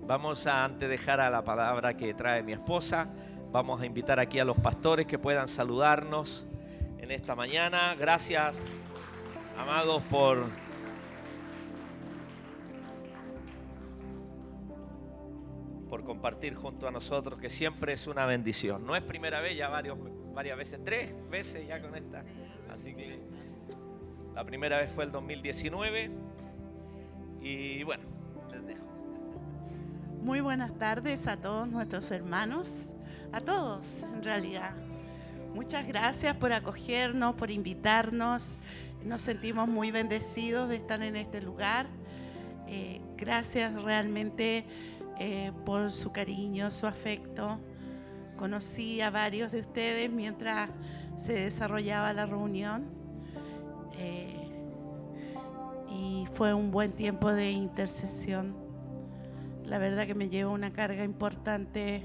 Vamos a, antes de dejar a la palabra que trae mi esposa, vamos a invitar aquí a los pastores que puedan saludarnos en esta mañana. Gracias, amados, por compartir junto a nosotros, que siempre es una bendición. No es primera vez, ya varias veces, 3 veces ya con esta. Así que la primera vez fue el 2019 y bueno, les dejo. Muy buenas tardes a todos nuestros hermanos, a todos en realidad. Muchas gracias por acogernos, por invitarnos. Nos sentimos muy bendecidos de estar en este lugar. Gracias realmente por su cariño, su afecto. Conocí a varios de ustedes mientras se desarrollaba la reunión y fue un buen tiempo de intercesión. La verdad que me llevo una carga importante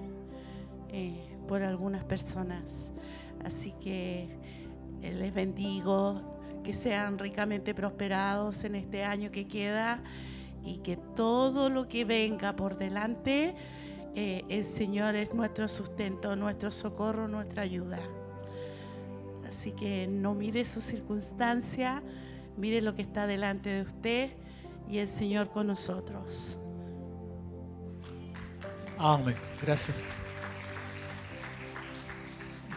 por algunas personas. Así que les bendigo, que sean ricamente prosperados en este año que queda y que todo lo que venga por delante, el Señor es nuestro sustento, nuestro socorro, nuestra ayuda. Así que no mire su circunstancia, mire lo que está delante de usted y el Señor con nosotros. Amén. Gracias.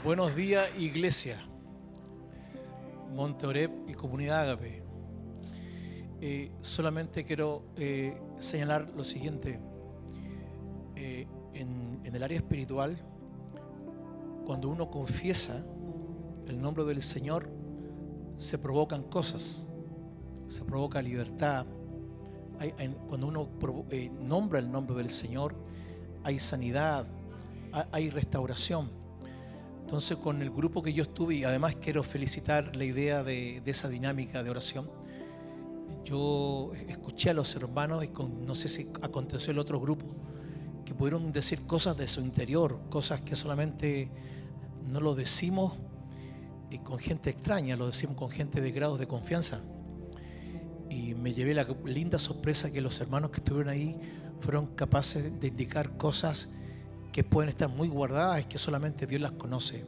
Buenos días, iglesia, Monte Oreb y Comunidad Ágape. Solamente quiero señalar lo siguiente. En el área espiritual, cuando uno confiesa el nombre del Señor, se provocan cosas, se provoca libertad. Cuando uno nombra el nombre del Señor, hay sanidad, hay restauración. Entonces, con el grupo que yo estuve, y además quiero felicitar la idea de esa dinámica de oración, yo escuché a los hermanos, y no sé si aconteció el otro grupo, que pudieron decir cosas de su interior, cosas que solamente no lo decimos con gente extraña, lo decimos con gente de grados de confianza. Y me llevé la linda sorpresa que los hermanos que estuvieron ahí fueron capaces de indicar cosas que pueden estar muy guardadas y que solamente Dios las conoce.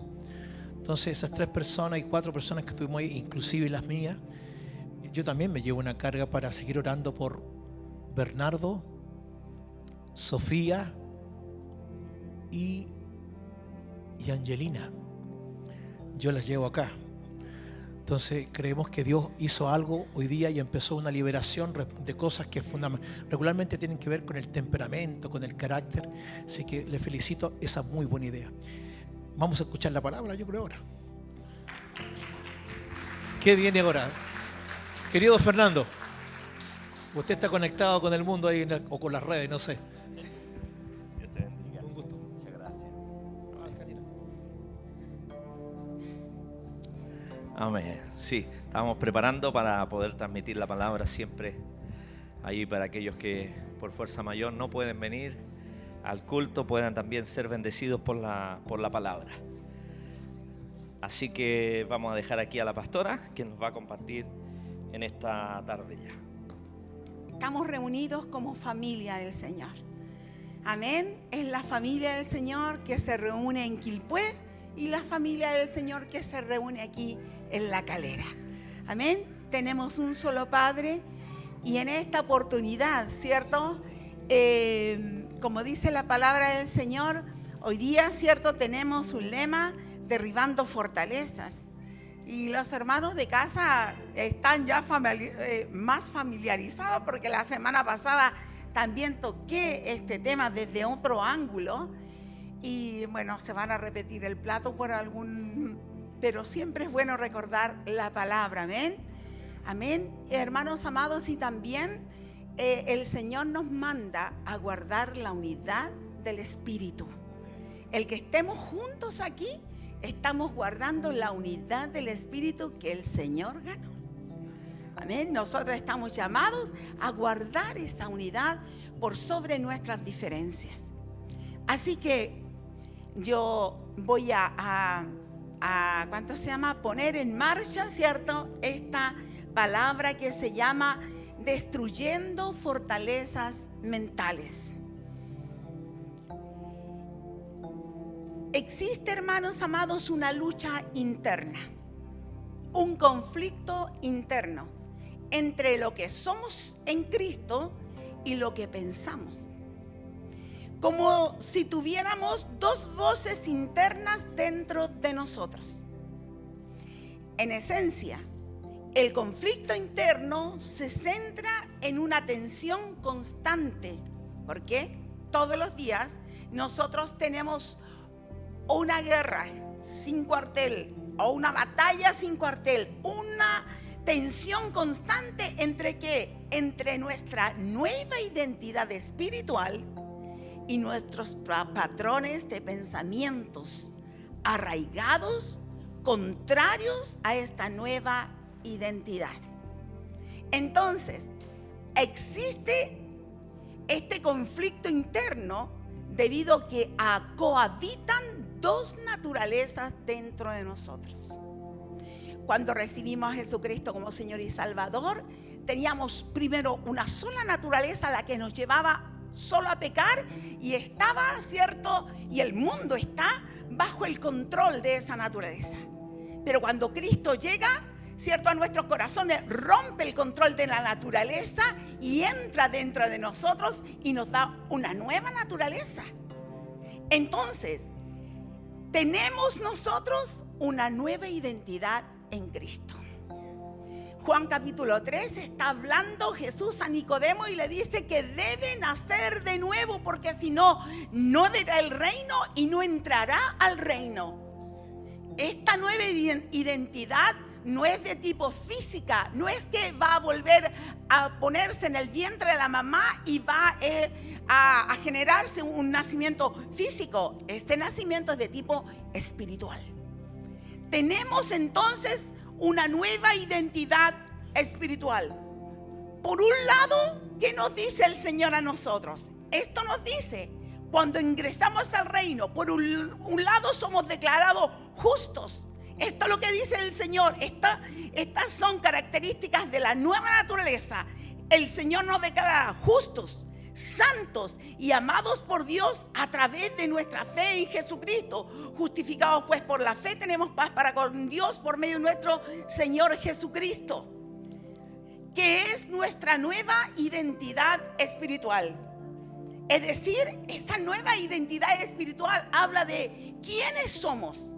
Entonces, esas 3 personas y 4 personas que estuvimos ahí, inclusive las mías, yo también me llevo una carga para seguir orando por Bernardo, Sofía y Angelina. Yo las llevo acá. Entonces creemos que Dios hizo algo hoy día y empezó una liberación de cosas que regularmente tienen que ver con el temperamento, con el carácter. Así que le felicito, esa muy buena idea. Vamos a escuchar la palabra, yo creo, ahora. ¿Qué viene ahora? Querido Fernando, usted está conectado con el mundo ahí o con las redes, no sé. Dios te bendiga. Un gusto. Muchas gracias. Amén. Sí, estamos preparando para poder transmitir la palabra siempre ahí para aquellos que por fuerza mayor no pueden venir al culto, puedan también ser bendecidos por la palabra. Así que vamos a dejar aquí a la pastora que nos va a compartir en esta tarde ya. Estamos reunidos como familia del Señor. Amén. Es la familia del Señor que se reúne en Quilpué y la familia del Señor que se reúne aquí en La Calera. Amén. Tenemos un solo Padre y en esta oportunidad, ¿cierto? Como dice la palabra del Señor, hoy día, ¿cierto? Tenemos un lema: derribando fortalezas. Y los hermanos de casa están ya más familiarizados porque la semana pasada también toqué este tema desde otro ángulo. Y bueno, se van a repetir el plato pero siempre es bueno recordar la palabra. Amén. Amén. Hermanos amados, y también el Señor nos manda a guardar la unidad del Espíritu. El que estemos juntos aquí, estamos guardando la unidad del Espíritu que el Señor ganó. Amén. Nosotros estamos llamados a guardar esa unidad por sobre nuestras diferencias. Así que yo voy a poner en marcha, ¿cierto? Esta palabra que se llama destruyendo fortalezas mentales. existe, hermanos amados, una lucha interna, un conflicto interno entre lo que somos en Cristo y lo que pensamos. Como si tuviéramos dos voces internas dentro de nosotros. En esencia, el conflicto interno se centra en una tensión constante, porque todos los días nosotros tenemos una guerra sin cuartel o una batalla sin cuartel, una tensión constante entre ¿qué? Entre nuestra nueva identidad espiritual y nuestros patrones de pensamientos arraigados, contrarios a esta nueva identidad. Entonces, existe este conflicto interno debido a que cohabitan dos naturalezas dentro de nosotros. Cuando recibimos a Jesucristo como Señor y Salvador, teníamos primero una sola naturaleza, la que nos llevaba solo a pecar, y estaba, ¿cierto? Y el mundo está bajo el control de esa naturaleza. Pero cuando Cristo llega, ¿cierto?, a nuestros corazones, rompe el control de la naturaleza y entra dentro de nosotros y nos da una nueva naturaleza. Entonces, tenemos nosotros una nueva identidad en Cristo. Juan capítulo 3 está hablando Jesús a Nicodemo y le dice que debe nacer de nuevo, porque si no, no verá el reino y no entrará al reino. Esta nueva identidad no es de tipo física, no es que va a volver a ponerse en el vientre de la mamá y va a generarse un nacimiento físico. Este nacimiento es de tipo espiritual. Tenemos entonces una nueva identidad espiritual. Por un lado, ¿qué nos dice el Señor a nosotros? Esto nos dice, cuando ingresamos al reino, por un lado somos declarados justos. Esto es lo que dice el Señor. Estas son características de la nueva naturaleza. El Señor nos declara justos, santos y amados por Dios a través de nuestra fe en Jesucristo. Justificados pues por la fe, tenemos paz para con Dios por medio de nuestro Señor Jesucristo, que es nuestra nueva identidad espiritual. Es decir, esa nueva identidad espiritual habla de quiénes somos.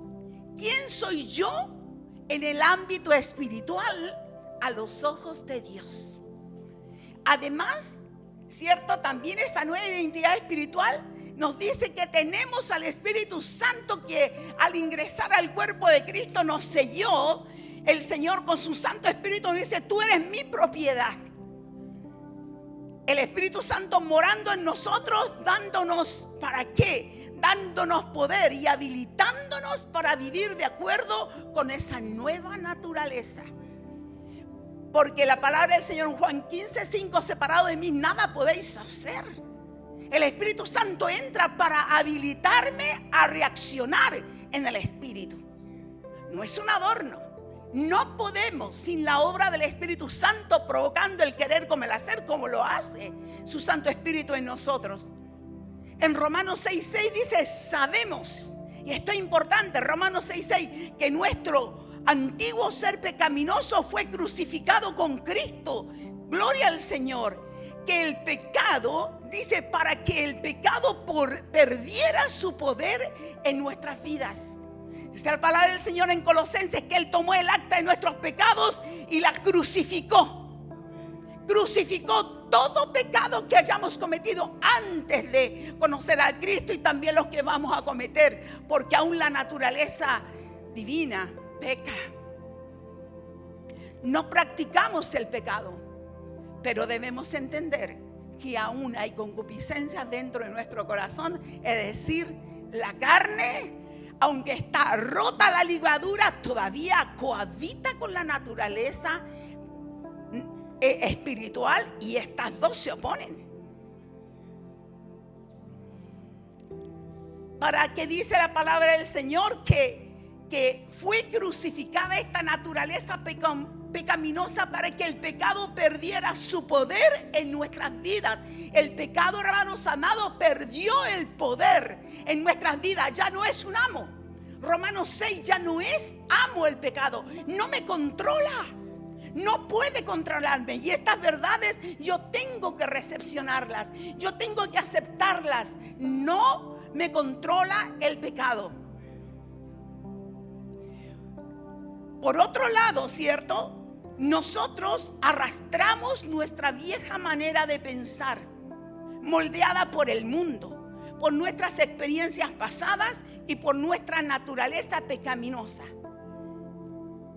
¿Quién soy yo en el ámbito espiritual a los ojos de Dios? Además, ¿cierto? También esta nueva identidad espiritual nos dice que tenemos al Espíritu Santo, que al ingresar al cuerpo de Cristo nos selló. El Señor con su Santo Espíritu nos dice: tú eres mi propiedad. El Espíritu Santo morando en nosotros, dándonos, ¿para qué? Dándonos poder y habilitándonos para vivir de acuerdo con esa nueva naturaleza. Porque la palabra del Señor en Juan 15:5: separado de mí nada podéis hacer. El Espíritu Santo entra para habilitarme a reaccionar en el Espíritu. No es un adorno. No podemos sin la obra del Espíritu Santo provocando el querer como el hacer, como lo hace su Santo Espíritu en nosotros. En Romanos 6:6 dice: sabemos, y esto es importante, Romanos 6:6, que nuestro antiguo ser pecaminoso fue crucificado con Cristo. Gloria al Señor. Que el pecado, dice, para que el pecado perdiera su poder en nuestras vidas. Dice la palabra del Señor en Colosenses que Él tomó el acta de nuestros pecados y la crucificó. Crucificó todo pecado que hayamos cometido antes de conocer a Cristo, y también los que vamos a cometer, porque aún la naturaleza divina peca. No practicamos el pecado, pero debemos entender que aún hay concupiscencias dentro de nuestro corazón. Es decir, la carne, aunque está rota la ligadura, todavía cohabita con la naturaleza espiritual, y estas dos se oponen. Para que dice la palabra del Señor que fue crucificada esta naturaleza pecaminosa para que el pecado perdiera su poder en nuestras vidas. El pecado, hermanos amados, perdió el poder en nuestras vidas. Ya no es un amo. Romanos 6, ya no es amo el pecado. No me controla. No puede controlarme. Y estas verdades yo tengo que recepcionarlas. Yo tengo que aceptarlas. No me controla el pecado. Por otro lado, ¿cierto? Nosotros arrastramos nuestra vieja manera de pensar, moldeada por el mundo, por nuestras experiencias pasadas y por nuestra naturaleza pecaminosa.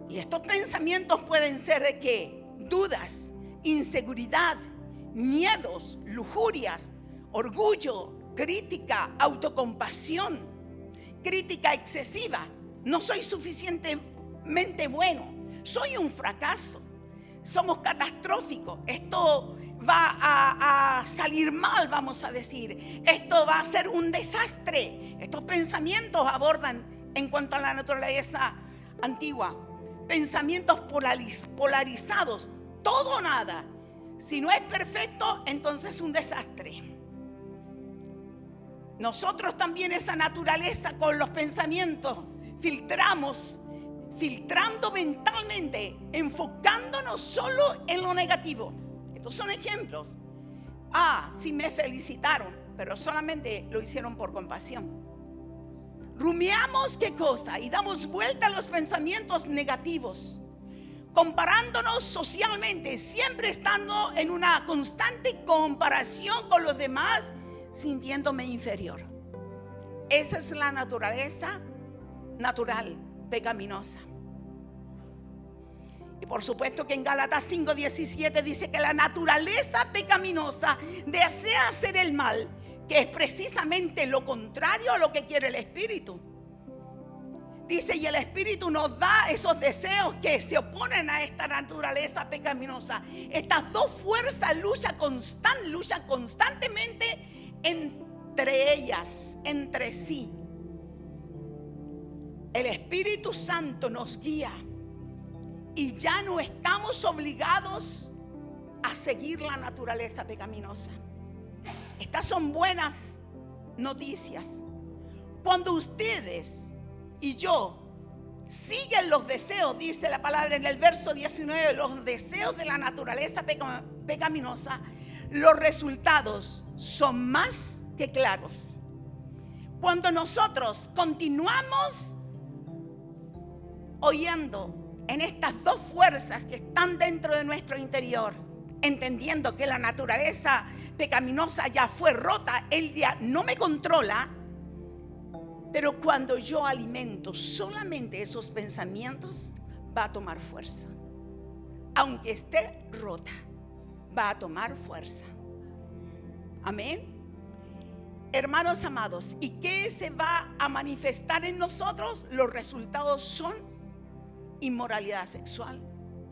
Y estos pensamientos pueden ser de qué: dudas, inseguridad, miedos, lujurias, orgullo, crítica, autocompasión, crítica excesiva. No soy suficientemente bueno, soy un fracaso, somos catastróficos, esto va a salir mal, vamos a decir, esto va a ser un desastre. Estos pensamientos abordan en cuanto a la naturaleza antigua, pensamientos polarizados, todo o nada. Si no es perfecto, entonces es un desastre. Nosotros también esa naturaleza con los pensamientos filtrando mentalmente, enfocándonos solo en lo negativo. Estos son ejemplos. Sí me felicitaron, pero solamente lo hicieron por compasión. Rumiamos qué cosa y damos vuelta a los pensamientos negativos, comparándonos socialmente, siempre estando en una constante comparación con los demás, sintiéndome inferior. Esa es la naturaleza natural, pecaminosa. Y por supuesto que en Gálatas 5:17 dice que la naturaleza pecaminosa desea hacer el mal, que es precisamente lo contrario a lo que quiere el Espíritu. Dice, y el Espíritu nos da esos deseos que se oponen a esta naturaleza pecaminosa. Estas dos fuerzas luchan constantemente entre ellas, entre sí. El Espíritu Santo nos guía y ya no estamos obligados a seguir la naturaleza pecaminosa. Estas son buenas noticias. Cuando ustedes y yo siguen los deseos, dice la palabra en el verso 19, los deseos de la naturaleza pecaminosa, los resultados son más que claros. Cuando nosotros continuamos oyendo en estas dos fuerzas que están dentro de nuestro interior, entendiendo que la naturaleza pecaminosa ya fue rota, él ya no me controla, pero cuando yo alimento solamente esos pensamientos, va a tomar fuerza. Aunque esté rota, va a tomar fuerza. Amén. Hermanos amados, ¿y qué se va a manifestar en nosotros? Los resultados son inmoralidad sexual,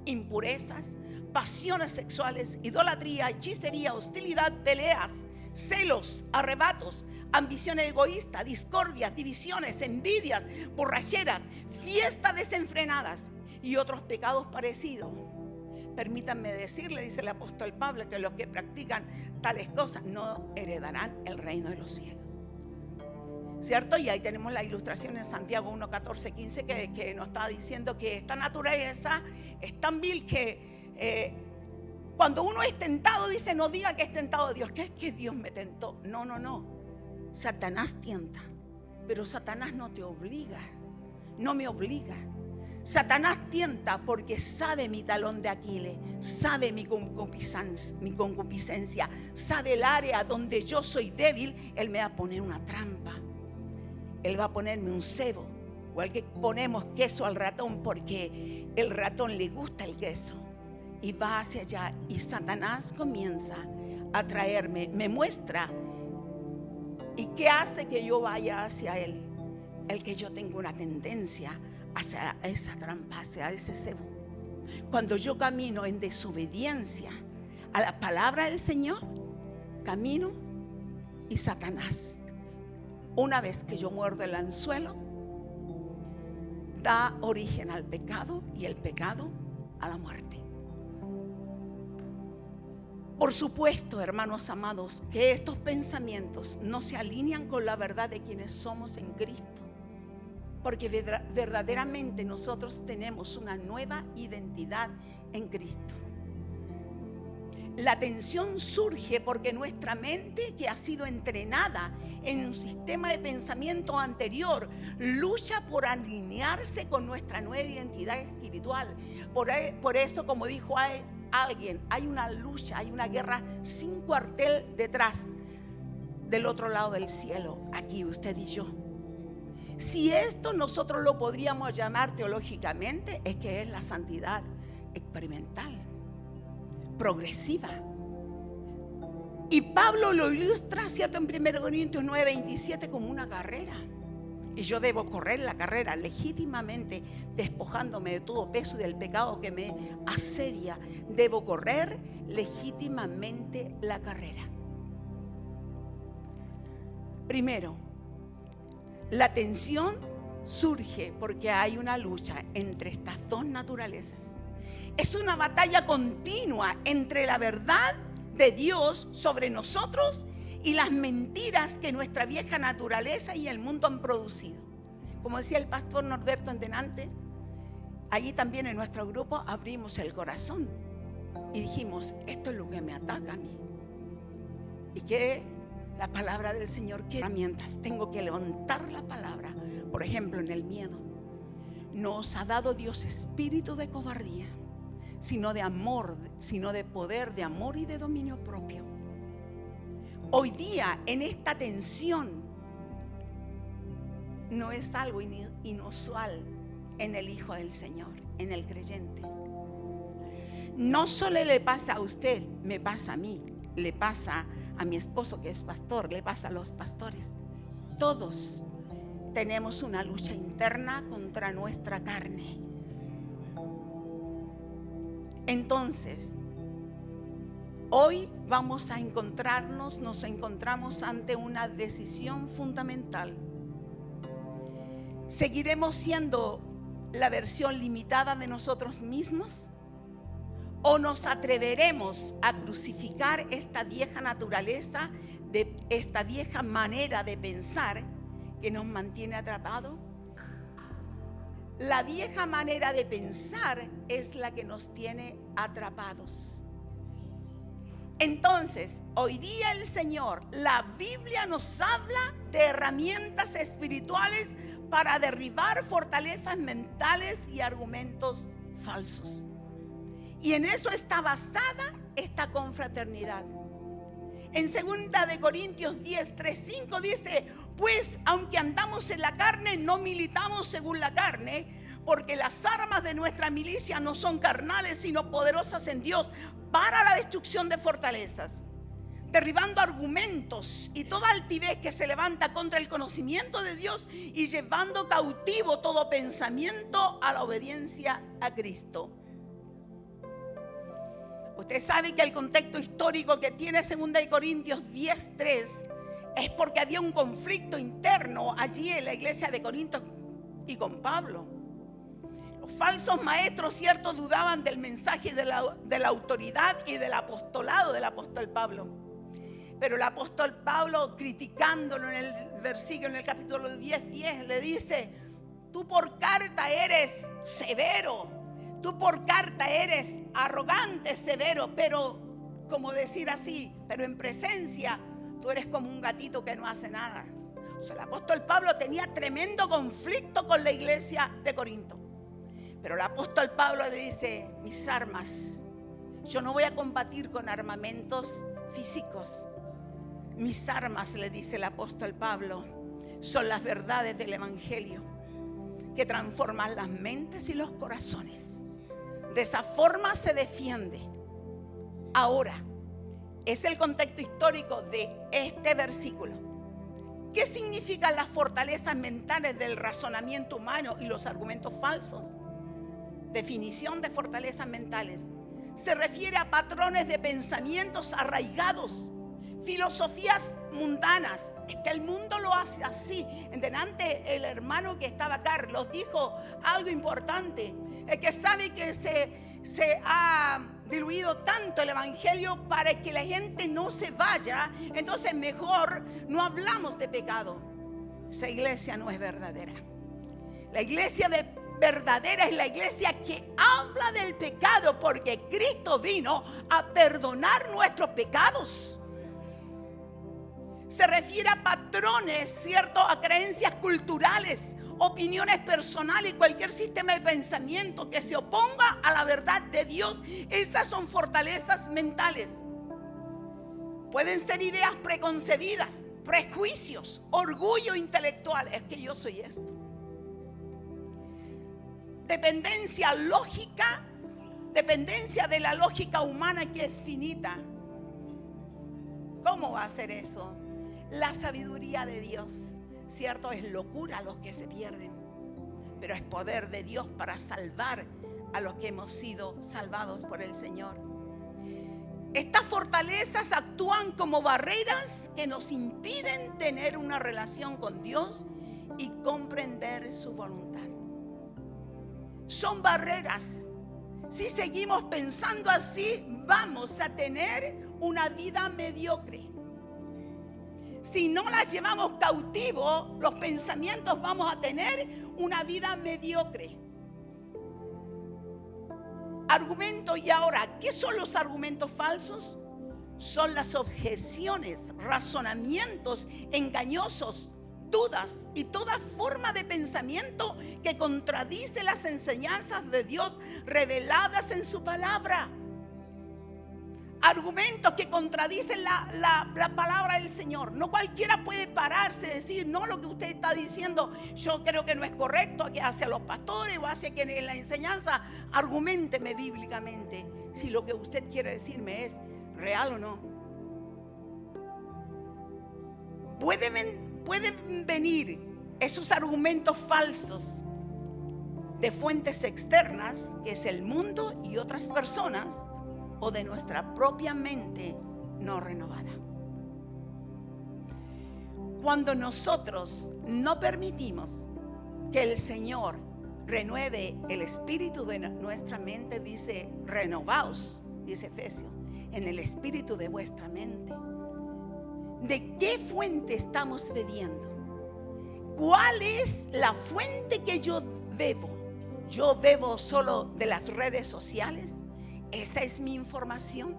impurezas, pasiones sexuales, idolatría, hechicería, hostilidad, peleas, celos, arrebatos, ambiciones egoístas, discordias, divisiones, envidias, borracheras, fiestas desenfrenadas y otros pecados parecidos. Permítanme decirle, dice el apóstol Pablo, que los que practican tales cosas no heredarán el reino de los cielos. ¿Cierto? Y ahí tenemos la ilustración en Santiago 1, 14, 15 que nos está diciendo que esta naturaleza es tan vil que cuando uno es tentado, dice, no diga que es tentado de Dios, que es que Dios me tentó. No. Satanás tienta, pero Satanás no te obliga, no me obliga. Satanás tienta porque sabe mi talón de Aquiles, sabe mi concupiscencia, sabe el área donde yo soy débil. Él me va a poner una trampa, él va a ponerme un cebo, igual que ponemos queso al ratón porque el ratón le gusta el queso y va hacia allá, y Satanás comienza a traerme, me muestra. ¿Y qué hace que yo vaya hacia él? El que yo tengo una tendencia hacia esa trampa, hacia ese cebo. Cuando yo camino en desobediencia a la palabra del Señor, camino, y Satanás, una vez que yo muerdo el anzuelo, da origen al pecado, y el pecado a la muerte. Por supuesto, hermanos amados, que estos pensamientos no se alinean con la verdad de quienes somos en Cristo, porque verdaderamente nosotros tenemos una nueva identidad en Cristo. La tensión surge porque nuestra mente, que ha sido entrenada en un sistema de pensamiento anterior, lucha por alinearse con nuestra nueva identidad espiritual. Por eso, como dijo alguien, hay una lucha, hay una guerra sin cuartel detrás, del otro lado del cielo, aquí usted y yo. Si esto nosotros lo podríamos llamar teológicamente, es que es la santidad experimental, progresiva. Y Pablo lo ilustra, ¿cierto?, en 1 Corintios 9:27 como una carrera. Y yo debo correr la carrera legítimamente, despojándome de todo peso y del pecado que me asedia. Debo correr legítimamente la carrera. Primero, la tensión surge porque hay una lucha entre estas dos naturalezas. Es una batalla continua entre la verdad de Dios sobre nosotros y las mentiras que nuestra vieja naturaleza y el mundo han producido. Como decía el pastor Norberto Antenante, allí también en nuestro grupo abrimos el corazón y dijimos, esto es lo que me ataca a mí. Y que la palabra del Señor, ¿qué herramientas? Tengo que levantar la palabra. Por ejemplo, en el miedo. No os ha dado Dios espíritu de cobardía, sino de amor, sino de poder, de amor y de dominio propio. Hoy día, en esta tensión, no es algo inusual en el Hijo del Señor, en el creyente. No solo le pasa a usted, me pasa a mí, le pasa a mi esposo que es pastor, le pasa a los pastores. Todos tenemos una lucha interna contra nuestra carne. Entonces, hoy vamos a nos encontramos ante una decisión fundamental. ¿Seguiremos siendo la versión limitada de nosotros mismos? ¿O nos atreveremos a crucificar esta vieja naturaleza, de esta vieja manera de pensar que nos mantiene atrapados? La vieja manera de pensar es la que nos tiene atrapados. Entonces, hoy día el Señor, la Biblia nos habla de herramientas espirituales para derribar fortalezas mentales y argumentos falsos. Y en eso está basada esta confraternidad. En 2 Corintios 10:3-5 dice, pues aunque andamos en la carne, no militamos según la carne, porque las armas de nuestra milicia no son carnales, sino poderosas en Dios para la destrucción de fortalezas, derribando argumentos y toda altivez que se levanta contra el conocimiento de Dios y llevando cautivo todo pensamiento a la obediencia a Cristo. Usted sabe que el contexto histórico que tiene 2 Corintios 10:3 es porque había un conflicto interno allí en la iglesia de Corinto y con Pablo. Los falsos maestros, cierto, dudaban del mensaje de la autoridad y del apostolado del apóstol Pablo. Pero el apóstol Pablo, criticándolo en el versículo, en el capítulo 10:10, le dice, tú por carta eres severo, tú por carta eres arrogante, severo, pero, como decir así, pero en presencia tú eres como un gatito que no hace nada. O sea, el apóstol Pablo tenía tremendo conflicto con la iglesia de Corinto. Pero el apóstol Pablo le dice, mis armas, yo no voy a combatir con armamentos físicos. Mis armas, le dice el apóstol Pablo, son las verdades del evangelio que transforman las mentes y los corazones. De esa forma se defiende. Ahora, es el contexto histórico de este versículo. ¿Qué significan las fortalezas mentales del razonamiento humano y los argumentos falsos? Definición de fortalezas mentales. Se refiere a patrones de pensamientos arraigados, filosofías mundanas. Es que el mundo lo hace así. En delante el hermano que estaba, Carlos, dijo algo importante. Es que sabe que se ha diluido tanto el evangelio para que la gente no se vaya, entonces mejor no hablamos de pecado. Esa iglesia no es verdadera. La iglesia verdadera es la iglesia que habla del pecado, porque Cristo vino a perdonar nuestros pecados. Se refiere a patrones, ¿cierto? A creencias culturales, opiniones personales y cualquier sistema de pensamiento que se oponga a la verdad de Dios. Esas son fortalezas mentales. Pueden ser ideas preconcebidas, prejuicios, orgullo intelectual. Es que yo soy esto. Dependencia lógica, dependencia de la lógica humana que es finita. ¿Cómo va a ser eso? La sabiduría de Dios, cierto, es locura a los que se pierden, pero es poder de Dios para salvar a los que hemos sido salvados por el Señor. Estas fortalezas actúan como barreras que nos impiden tener una relación con Dios y comprender su voluntad. Son barreras. Si seguimos pensando así, vamos a tener una vida mediocre. Si no las llevamos cautivo, los pensamientos, vamos a tener una vida mediocre. Argumento. Y ahora, ¿qué son los argumentos falsos? Son las objeciones, razonamientos engañosos, dudas y toda forma de pensamiento que contradice las enseñanzas de Dios reveladas en su palabra. Argumentos que contradicen la palabra del Señor. No cualquiera puede pararse y decir, no, lo que usted está diciendo yo creo que no es correcto, que hacia los pastores o hacia quien en la enseñanza. Argumenteme bíblicamente si lo que usted quiere decirme es real o no. Pueden venir esos argumentos falsos de fuentes externas, que es el mundo y otras personas, o de nuestra propia mente no renovada. Cuando nosotros no permitimos que el Señor renueve el espíritu de nuestra mente, dice, renovaos, dice Efesios, en el espíritu de vuestra mente. ¿De qué fuente estamos bebiendo? ¿Cuál es la fuente que yo bebo? ¿Yo bebo solo de las redes sociales? ¿Esa es mi información?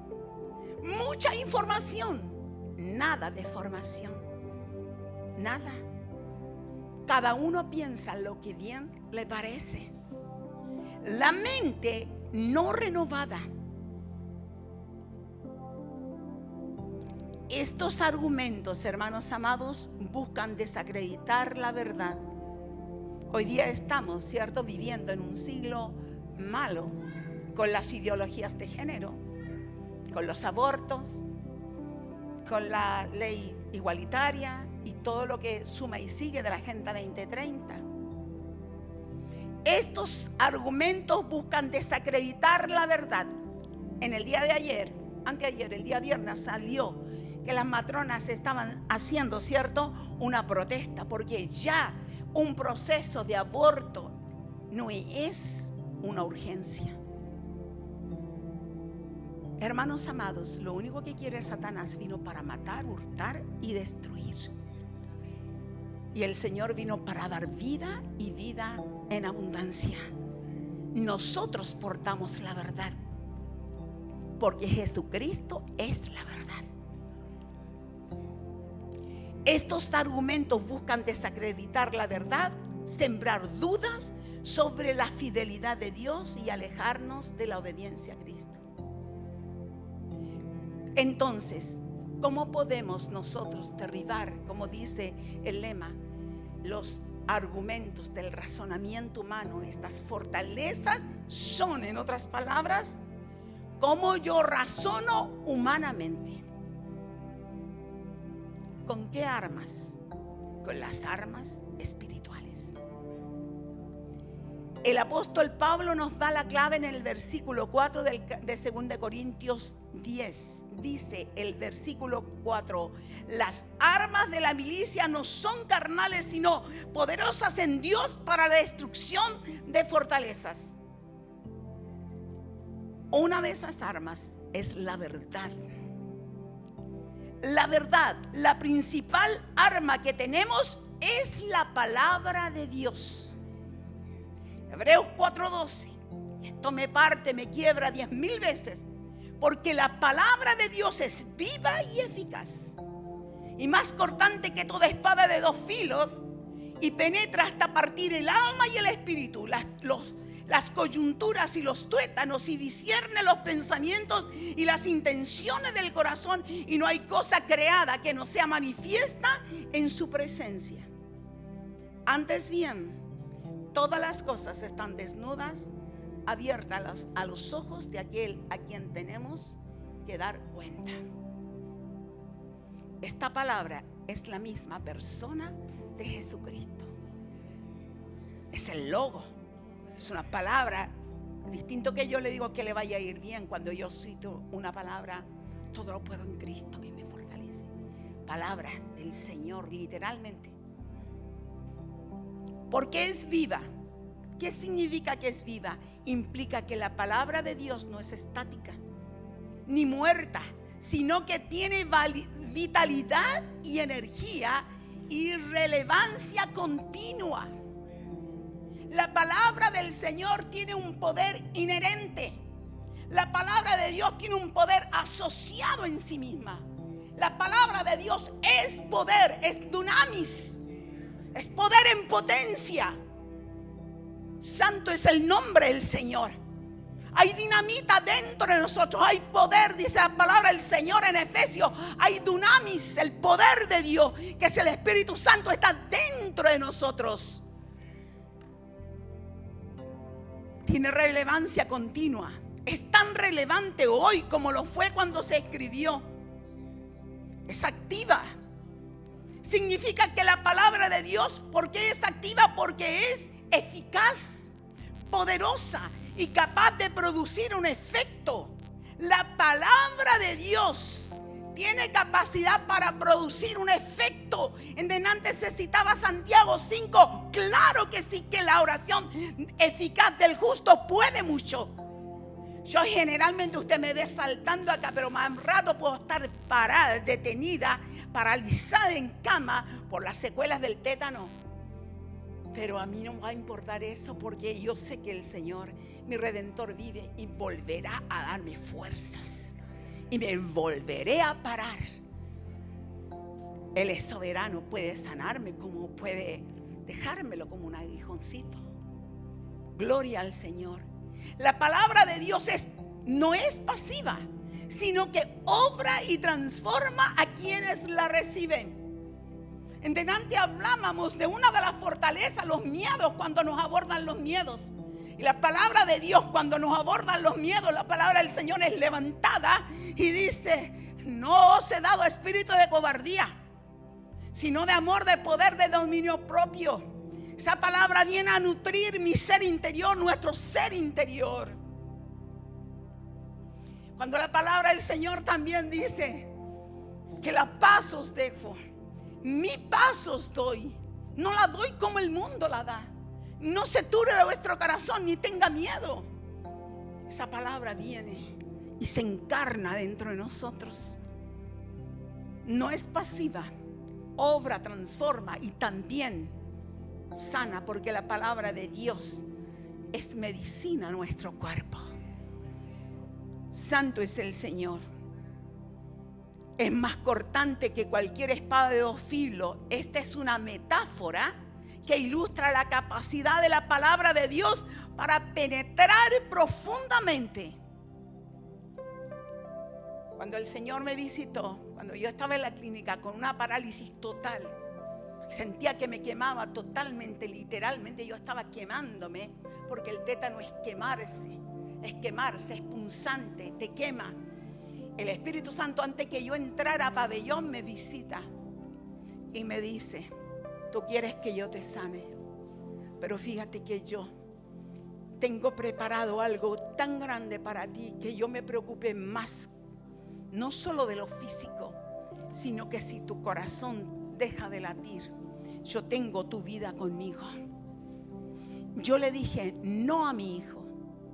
Mucha información, nada de formación. Nada. Cada uno piensa lo que bien le parece. La mente no renovada. Estos argumentos, hermanos amados, buscan desacreditar la verdad. Hoy día estamos, ¿cierto?, viviendo en un siglo malo, con las ideologías de género, con los abortos, con la ley igualitaria y todo lo que suma y sigue de la Agenda 2030. Estos argumentos buscan desacreditar la verdad. En el día de ayer, anteayer, el día viernes, salió que las matronas estaban haciendo, ¿cierto?, una protesta, porque ya un proceso de aborto no es una urgencia. Hermanos amados, lo único que quiere Satanás vino para matar, hurtar y destruir. Y el Señor vino para dar vida y vida en abundancia. Nosotros portamos la verdad, porque Jesucristo es la verdad. Estos argumentos buscan desacreditar la verdad, sembrar dudas sobre la fidelidad de Dios y alejarnos de la obediencia a Cristo. Entonces, ¿cómo podemos nosotros derribar, como dice el lema, los argumentos del razonamiento humano? Estas fortalezas son, en otras palabras, cómo yo razono humanamente. ¿Con qué armas? Con las armas espirituales. El apóstol Pablo nos da la clave en el versículo 4 de 2 Corintios 10. Dice el versículo 4: las armas de la milicia no son carnales, sino poderosas en Dios para la destrucción de fortalezas. Una de esas armas es la verdad. La verdad, la principal arma que tenemos es la palabra de Dios. Hebreos 4:12. Esto me parte, me quiebra 10,000 veces. Porque la palabra de Dios es viva y eficaz, y más cortante que toda espada de 2 filos, y penetra hasta partir el alma y el espíritu, las coyunturas y los tuétanos, y discierne los pensamientos y las intenciones del corazón, y no hay cosa creada que no sea manifiesta en su presencia. Antes bien, todas las cosas están desnudas, abiertas a los ojos de aquel a quien tenemos que dar cuenta. Esta palabra es la misma persona de Jesucristo. Es el logo. Es una palabra distinto que yo le digo que le vaya a ir bien. Cuando yo cito una palabra, todo lo puedo en Cristo que me fortalece. Palabra del Señor, literalmente. Porque es viva. ¿Qué significa que es viva? Implica que la palabra de Dios no es estática ni muerta, sino que tiene vitalidad y energía y relevancia continua. La palabra del Señor tiene un poder inherente. La palabra de Dios tiene un poder asociado en sí misma. La palabra de Dios es poder, es dunamis, es poder en potencia. Santo es el nombre del Señor. Hay dinamita dentro de nosotros, hay poder, dice la palabra del Señor en Efesios. Hay dunamis, el poder de Dios, que es el Espíritu Santo, está dentro de nosotros. Tiene relevancia continua. Es tan relevante hoy como lo fue cuando se escribió. Es activa. Significa que la palabra de Dios, ¿por qué es activa? Porque es eficaz, poderosa y capaz de producir un efecto. La palabra de Dios tiene capacidad para producir un efecto. En delante se citaba Santiago 5. Claro que sí, que la oración eficaz del justo puede mucho. Yo generalmente usted me ve saltando acá, pero más rato puedo estar parada, detenida, paralizada en cama por las secuelas del tétano. Pero a mí no me va a importar eso, porque yo sé que el Señor, mi Redentor, vive y volverá a darme fuerzas y me volveré a parar. Él es soberano, puede sanarme como puede dejármelo como un aguijoncito. Gloria al Señor. La palabra de Dios no es pasiva, sino que obra y transforma a quienes la reciben. En delante hablábamos de una de las fortalezas, los miedos, cuando nos abordan los miedos. Y la palabra de Dios, cuando nos abordan los miedos, la palabra del Señor es levantada y dice: no os he dado espíritu de cobardía, sino de amor, de poder, de dominio propio. Esa palabra viene a nutrir mi ser interior, nuestro ser interior. Cuando la palabra del Señor también dice que la paz os dejo, mi paz os doy, no la doy como el mundo la da. No se turbe vuestro corazón ni tenga miedo. Esa palabra viene y se encarna dentro de nosotros. No es pasiva, obra, transforma y también sana, porque la palabra de Dios es medicina a nuestro cuerpo. Santo es el Señor. Es más cortante que cualquier espada de 2 filos. Esta es una metáfora que ilustra la capacidad de la palabra de Dios para penetrar profundamente. Cuando el Señor me visitó, cuando yo estaba en la clínica con una parálisis total, sentía que me quemaba totalmente, literalmente yo estaba quemándome, porque el tétano es quemarse, es punzante, te quema. El Espíritu Santo, antes que yo entrara a pabellón, me visita y me dice: tú quieres que yo te sane, pero fíjate que yo tengo preparado algo tan grande para ti, que yo me preocupe más, no solo de lo físico, sino que si tu corazón deja de latir, yo tengo tu vida conmigo. Yo le dije no a mi hijo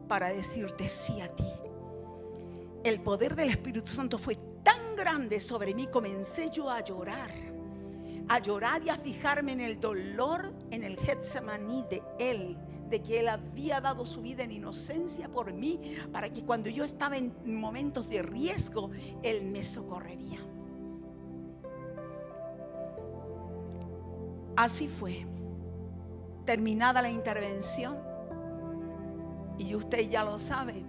para decirte sí a ti. el poder del Espíritu Santo fue tan grande sobre mí, comencé yo a llorar y a fijarme en el dolor, en el Getsemaní de Él, de que Él había dado su vida en inocencia por mí, para que cuando yo estaba en momentos de riesgo, Él me socorrería. Así fue. Terminada la intervención, y usted ya lo sabe,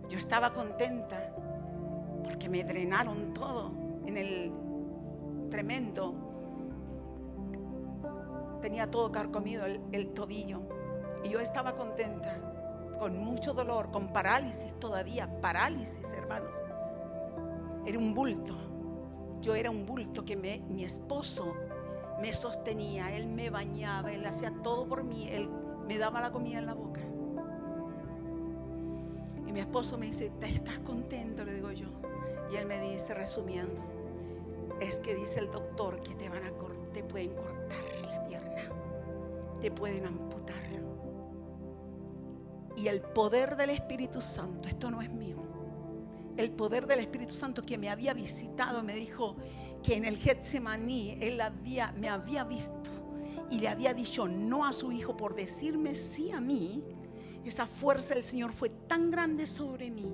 yo estaba contenta porque me drenaron todo en el tremendo. Tenía todo carcomido el tobillo, y yo estaba contenta, con mucho dolor, con parálisis todavía, parálisis, hermanos. Era un bulto. Yo era un bulto que mi esposo me sostenía, él me bañaba, él hacía todo por mí, él me daba la comida en la boca. Y mi esposo me dice: ¿estás contento? Le digo yo. Y él me dice, resumiendo: es que dice el doctor que te pueden cortar la pierna, te pueden amputar. Y el poder del Espíritu Santo, esto no es mío, el poder del Espíritu Santo que me había visitado, me dijo que en el Getsemaní Él me había visto y le había dicho no a su hijo por decirme sí a mí. Esa fuerza del Señor fue tan grande sobre mí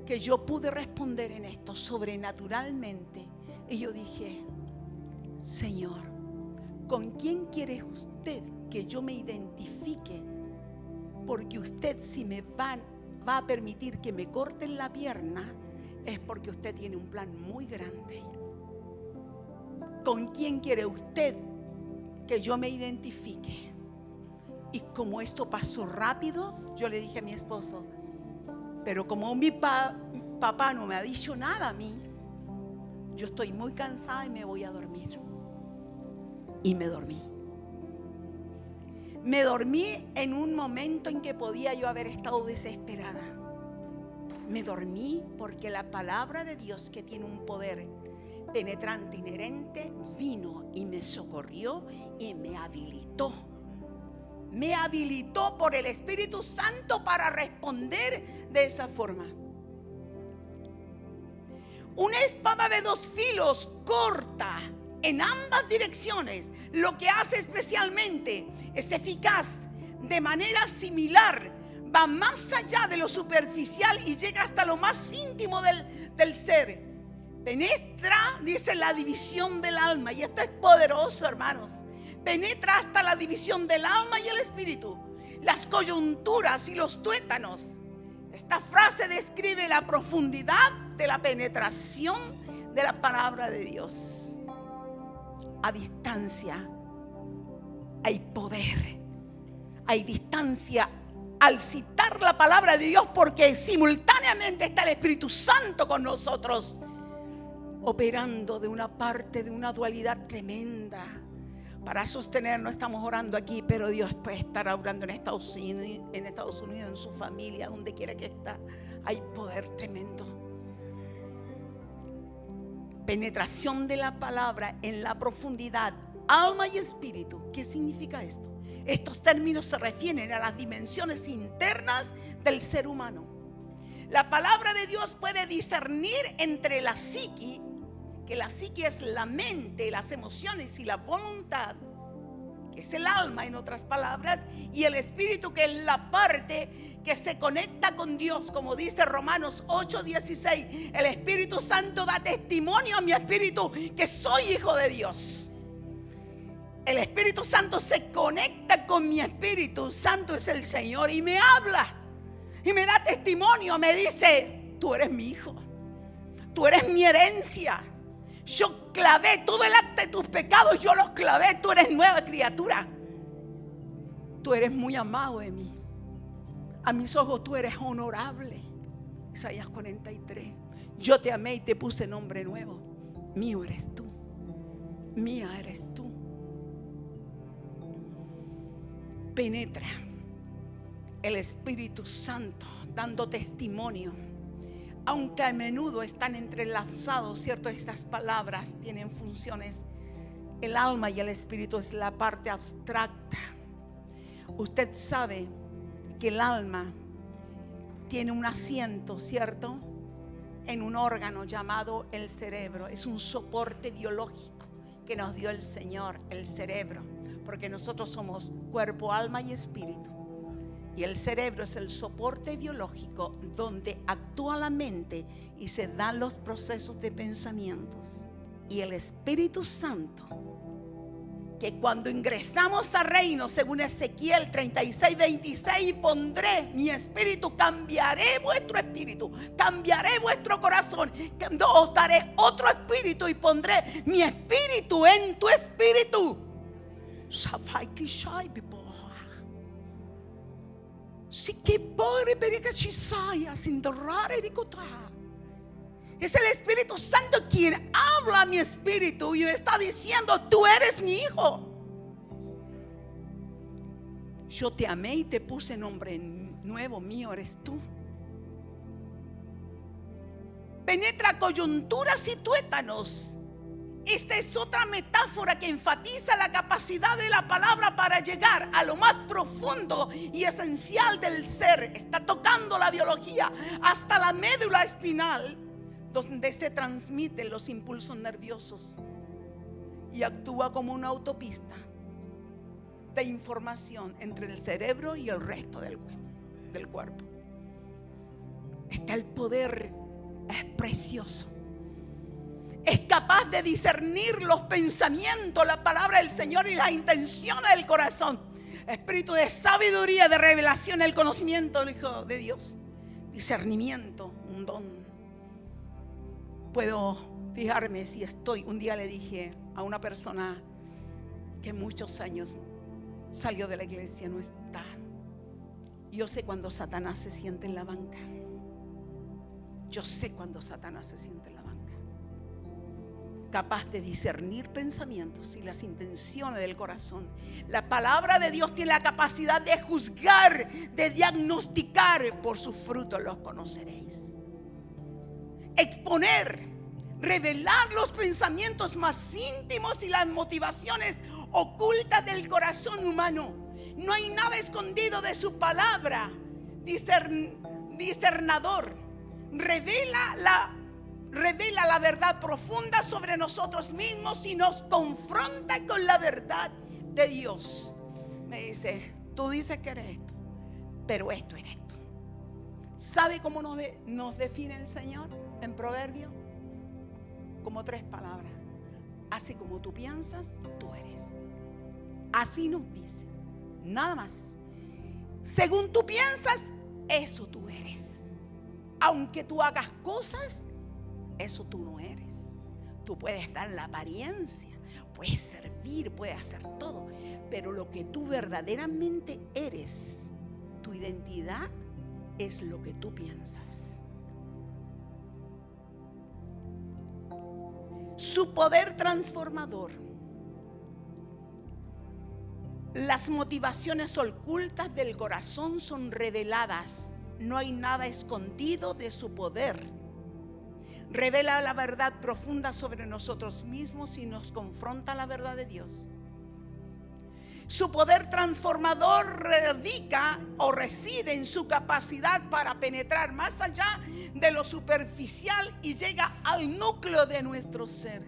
que yo pude responder en esto sobrenaturalmente. Y yo dije: Señor, ¿con quién quiere usted que yo me identifique? Porque usted, si me va a permitir que me corten la pierna, es porque usted tiene un plan muy grande. ¿Con quién quiere usted que yo me identifique? Y como esto pasó rápido, yo le dije a mi esposo: pero como mi papá no me ha dicho nada a mí, yo estoy muy cansada y me voy a dormir. Y me dormí. Me dormí en un momento en que podía yo haber estado desesperada. Me dormí porque la palabra de Dios, que tiene un poder penetrante, inherente, vino y me socorrió y me habilitó. Me habilitó por el Espíritu Santo para responder de esa forma. Una espada de dos filos corta en ambas direcciones. Lo que hace especialmente es eficaz de manera similar, va más allá de lo superficial y llega hasta lo más íntimo del ser. Penetra, dice, la división del alma, y esto es poderoso, hermanos. Penetra hasta la división del alma y el espíritu, las coyunturas y los tuétanos. Esta frase describe la profundidad de la penetración de la palabra de Dios. A distancia hay poder, hay distancia al citar la palabra de Dios, porque simultáneamente está el Espíritu Santo con nosotros, operando de una parte, de una dualidad tremenda. Para sostenernos estamos orando aquí, pero Dios puede estar orando en Estados Unidos, en su familia, donde quiera que está. Hay poder tremendo. Penetración de la palabra en la profundidad, alma y espíritu. ¿Qué significa esto? Estos términos se refieren a las dimensiones internas del ser humano. La palabra de Dios puede discernir entre la psique, que la psique es la mente, las emociones y la voluntad, que es el alma en otras palabras, y el espíritu, que es la parte que se conecta con Dios, como dice Romanos 8:16. El Espíritu Santo da testimonio a mi espíritu que soy hijo de Dios. El Espíritu Santo se conecta con mi Espíritu Santo, es el Señor, y me habla y me da testimonio, me dice: tú eres mi hijo, tú eres mi herencia. Yo clavé todo el acta de tus pecados, yo los clavé, tú eres nueva criatura. Tú eres muy amado de mí. A mis ojos tú eres honorable. Isaías 43. Yo te amé y te puse nombre nuevo. Mío eres tú, mía eres tú. Penetra el Espíritu Santo dando testimonio. Aunque a menudo están entrelazados, ¿cierto? Estas palabras tienen funciones. El alma y el espíritu es la parte abstracta. Usted sabe que el alma tiene un asiento, ¿cierto?, en un órgano llamado el cerebro. Es un soporte biológico que nos dio el Señor, el cerebro, porque nosotros somos cuerpo, alma y espíritu. Y el cerebro es el soporte biológico donde actúa la mente y se dan los procesos de pensamientos. Y el Espíritu Santo, que cuando ingresamos al reino, según Ezequiel 36:26, pondré mi espíritu, cambiaré vuestro espíritu, cambiaré vuestro corazón, os daré otro espíritu y pondré mi espíritu en tu espíritu. Es el Espíritu Santo quien habla a mi espíritu y me está diciendo: tú eres mi hijo. Yo te amé y te puse nombre nuevo, mío eres tú. Penetra coyunturas y tuétanos. Esta es otra metáfora que enfatiza la capacidad de la palabra para llegar a lo más profundo y esencial del ser. Está tocando la biología hasta la médula espinal, donde se transmiten los impulsos nerviosos y actúa como una autopista de información entre el cerebro y el resto del cuerpo. Está el poder, es precioso. Es capaz de discernir los pensamientos, la palabra del Señor y las intenciones del corazón. Espíritu de sabiduría, de revelación, el conocimiento del Hijo de Dios. Discernimiento, un don. Puedo fijarme si estoy. Un día le dije a una persona que muchos años salió de la iglesia, no está. Yo sé cuando Satanás se siente en la banca. Yo sé cuando Satanás se siente en la banca. Capaz de discernir pensamientos y las intenciones del corazón. La palabra de Dios tiene la capacidad de juzgar, de diagnosticar. Por sus frutos los conoceréis. Exponer, revelar los pensamientos más íntimos y las motivaciones ocultas del corazón humano. No hay nada escondido de su palabra. Discernador, revela la verdad profunda sobre nosotros mismos y nos confronta con la verdad de Dios. Me dice: tú dices que eres esto, pero esto eres tú. ¿Sabe cómo nos define el Señor en Proverbios? Como 3 palabras: así como tú piensas, tú eres. Así nos dice, nada más. Según tú piensas, eso tú eres. Aunque tú hagas cosas, eso tú no eres. Tú puedes dar la apariencia, puedes servir, puedes hacer todo, pero lo que tú verdaderamente eres, tu identidad, es lo que tú piensas. Su poder transformador. Las motivaciones ocultas del corazón son reveladas. No hay nada escondido de su poder. Revela la verdad profunda sobre nosotros mismos y nos confronta la verdad de Dios. Su poder transformador radica o reside en su capacidad para penetrar más allá de lo superficial y llega al núcleo de nuestro ser.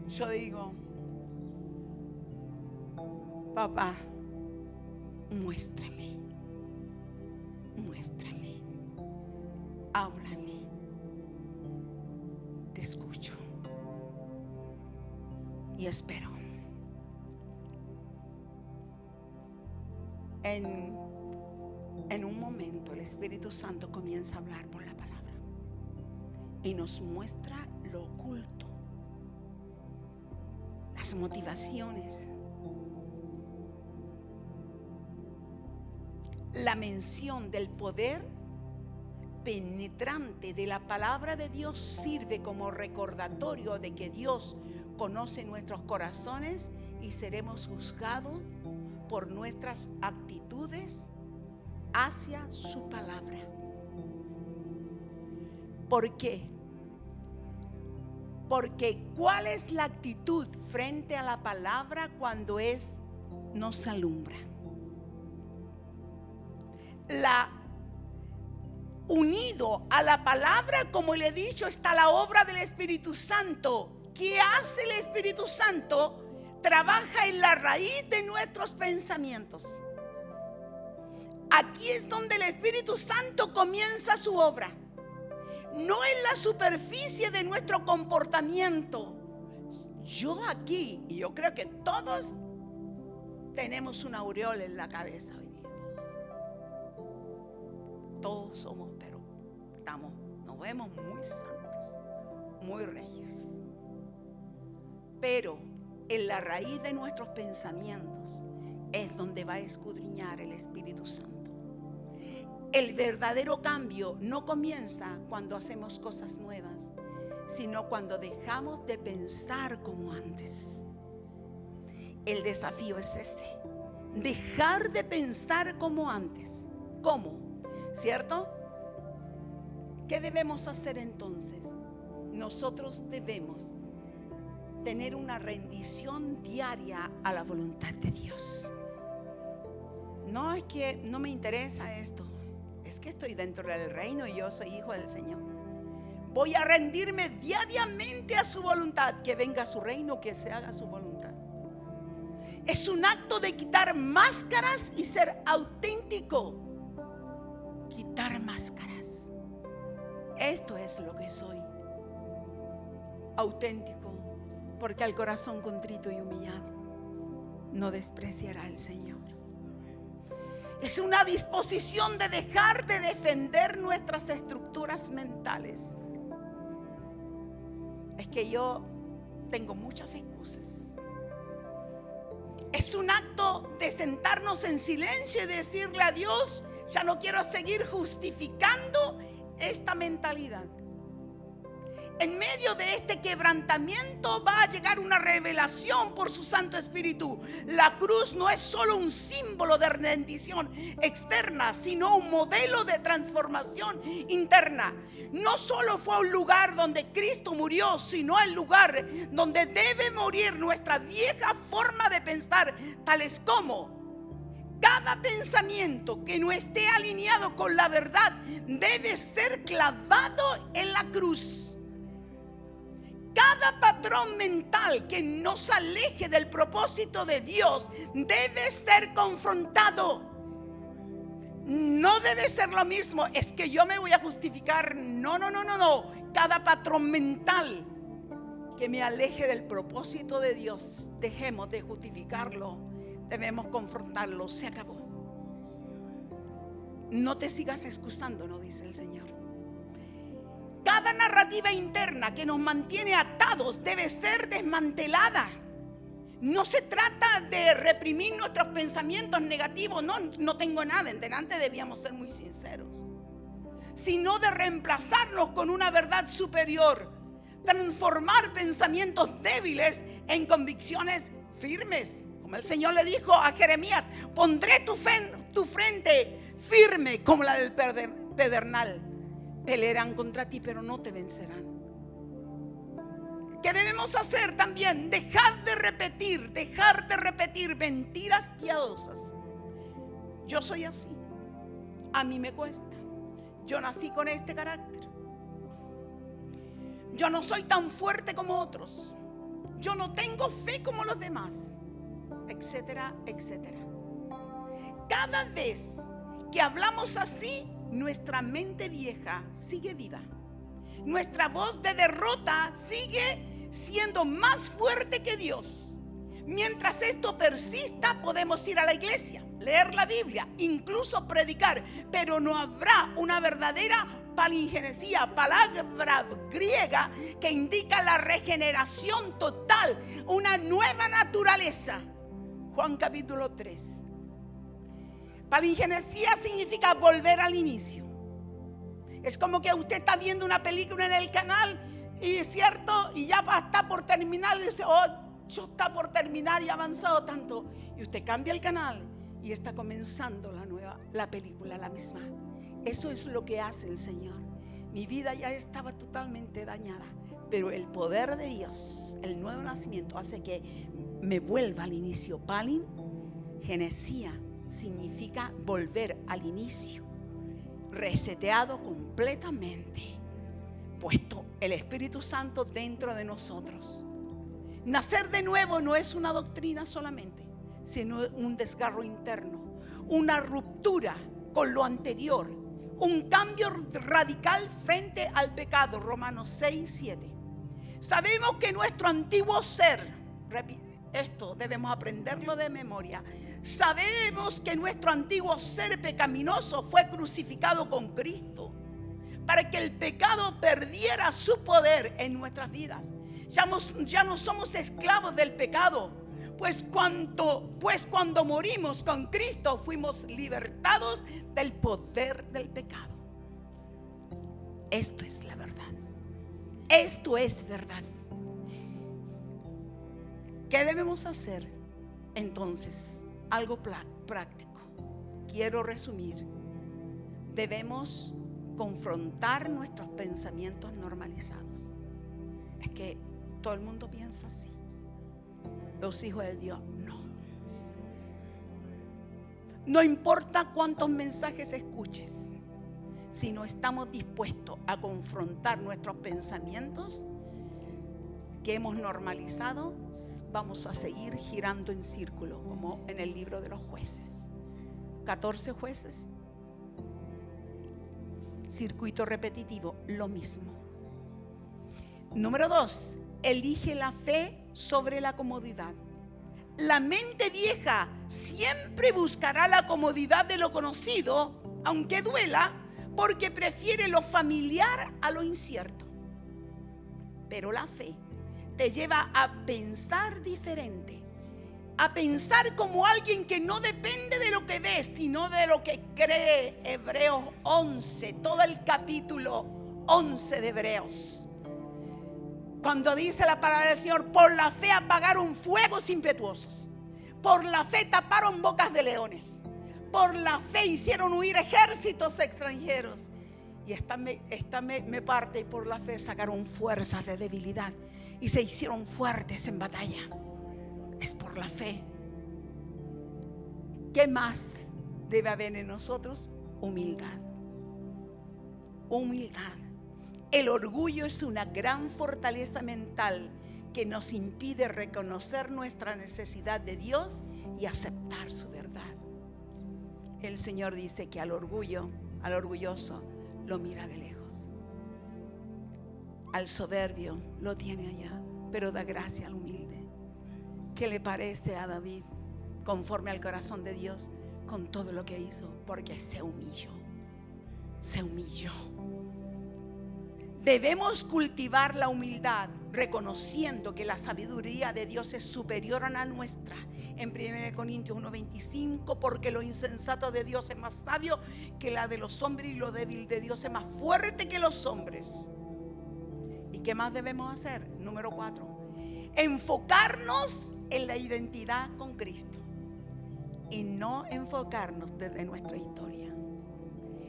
Yo digo: papá, muéstrame, háblame, te escucho y espero. En un momento el Espíritu Santo comienza a hablar por la palabra y nos muestra lo oculto, las motivaciones, la mención del poder penetrante de la palabra de Dios. Sirve como recordatorio de que Dios conoce nuestros corazones y seremos juzgados por nuestras actitudes hacia su palabra. ¿Por qué? Porque ¿cuál es la actitud frente a la palabra cuando nos alumbra? La unido a la palabra, como le he dicho, está la obra del Espíritu Santo. ¿Qué hace el Espíritu Santo? Trabaja en la raíz de nuestros pensamientos. Aquí es donde el Espíritu Santo comienza su obra. No en la superficie de nuestro comportamiento. Yo aquí, y yo creo que todos tenemos una aureola en la cabeza hoy día. Todos somos, pero nos vemos muy santos, muy reyes. Pero en la raíz de nuestros pensamientos es donde va a escudriñar el Espíritu Santo. El verdadero cambio no comienza cuando hacemos cosas nuevas, sino cuando dejamos de pensar como antes. El desafío es ese: dejar de pensar como antes. ¿Cómo? ¿Cierto? ¿Qué debemos hacer entonces? Nosotros debemos tener una rendición diaria a la voluntad de Dios. No es que no me interesa esto, es que estoy dentro del reino y yo soy hijo del Señor. Voy a rendirme diariamente a su voluntad, que venga a su reino, que se haga su voluntad. Es un acto de quitar máscaras y ser auténtico. Quitar máscaras. Esto es lo que soy. Auténtico, porque al corazón contrito y humillado no despreciará el Señor. Es una disposición de dejar de defender nuestras estructuras mentales. Es que yo tengo muchas excusas. Es un acto de sentarnos en silencio y decirle a Dios: ya no quiero seguir justificando esta mentalidad. En medio de este quebrantamiento va a llegar una revelación por su Santo Espíritu. La cruz no es solo un símbolo de rendición externa, sino un modelo de transformación interna. No solo fue un lugar donde Cristo murió, sino el lugar donde debe morir nuestra vieja forma de pensar, tales como: cada pensamiento que no esté alineado con la verdad debe ser clavado en la cruz. Cada patrón mental que nos aleje del propósito de Dios debe ser confrontado. No debe ser lo mismo: es que yo me voy a justificar. No. Cada patrón mental que me aleje del propósito de Dios, dejemos de justificarlo. Debemos confrontarlo. Se acabó. No te sigas excusando, no dice el Señor. Cada narrativa interna que nos mantiene atados debe ser desmantelada. No se trata de reprimir nuestros pensamientos negativos. No tengo nada. En delante debíamos ser muy sinceros. Sino de reemplazarlos con una verdad superior. Transformar pensamientos débiles en convicciones firmes. Como el Señor le dijo a Jeremías: pondré tu frente firme como la del pedernal. Pelearán contra ti, pero no te vencerán. ¿Qué debemos hacer también? Dejar de repetir mentiras piadosas. Yo soy así. A mí me cuesta. Yo nací con este carácter. Yo no soy tan fuerte como otros. Yo no tengo fe como los demás. Etcétera, etcétera. Cada vez que hablamos así, nuestra mente vieja sigue viva. Nuestra voz de derrota sigue siendo más fuerte que Dios. Mientras esto persista, podemos ir a la iglesia, leer la Biblia, incluso predicar, pero no habrá una verdadera palingenesia, palabra griega que indica la regeneración total, una nueva naturaleza. Juan capítulo 3. Palingenesia significa volver al inicio. Es como que usted está viendo una película en el canal y es cierto, y ya está por terminar y dice: yo está por terminar y ha avanzado tanto, y usted cambia el canal y está comenzando la película, la misma. Eso es lo que hace el Señor. Mi vida ya estaba totalmente dañada, pero el poder de Dios, el nuevo nacimiento, hace que me vuelva al inicio. Palingenesia significa volver al inicio. reseteado completamente, puesto el Espíritu Santo dentro de nosotros. Nacer de nuevo no es una doctrina solamente, sino un desgarro interno, una ruptura con lo anterior, un cambio radical frente al pecado. Romanos 6:7. Sabemos que nuestro antiguo ser, esto debemos aprenderlo de memoria, sabemos que nuestro antiguo ser pecaminoso fue crucificado con Cristo para que el pecado perdiera su poder en nuestras vidas. Ya no somos esclavos del pecado, pues cuando morimos con Cristo fuimos libertados del poder del pecado. Esto es la verdad. Esto es verdad. ¿Qué debemos hacer? Entonces, algo práctico. Quiero resumir. Debemos confrontar nuestros pensamientos normalizados. Es que todo el mundo piensa así. Los hijos de Dios, no. No importa cuántos mensajes escuches, si no estamos dispuestos a confrontar nuestros pensamientos que hemos normalizado, vamos a seguir girando en círculo, como en el libro de los jueces. 14 jueces, circuito repetitivo, lo mismo. Número 2, elige la fe sobre la comodidad. La mente vieja siempre buscará la comodidad de lo conocido, aunque duela, porque prefiere lo familiar a lo incierto. Pero la fe te lleva a pensar diferente, a pensar como alguien que no depende de lo que ve, sino de lo que cree. Hebreos 11, todo el capítulo 11 de Hebreos. Cuando dice la palabra del Señor, por la fe apagaron fuegos impetuosos, por la fe taparon bocas de leones, por la fe hicieron huir ejércitos extranjeros. Y esta me parte, y por la fe sacaron fuerzas de debilidad y se hicieron fuertes en batalla. Es por la fe. ¿Qué más debe haber en nosotros? Humildad. Humildad. El orgullo es una gran fortaleza mental que nos impide reconocer nuestra necesidad de Dios y aceptar su verdad. El Señor dice que al orgulloso lo mira de lejos. Al soberbio lo tiene allá, pero da gracia al humilde. ¿Qué le parece a David, conforme al corazón de Dios, con todo lo que hizo? Porque se humilló. Se humilló. Debemos cultivar la humildad, reconociendo que la sabiduría de Dios es superior a la nuestra. En 1 Corintios 1:25, porque lo insensato de Dios es más sabio que la de los hombres, y lo débil de Dios es más fuerte que los hombres. ¿Y qué más debemos hacer? Número 4, enfocarnos en la identidad con Cristo y no enfocarnos desde nuestra historia.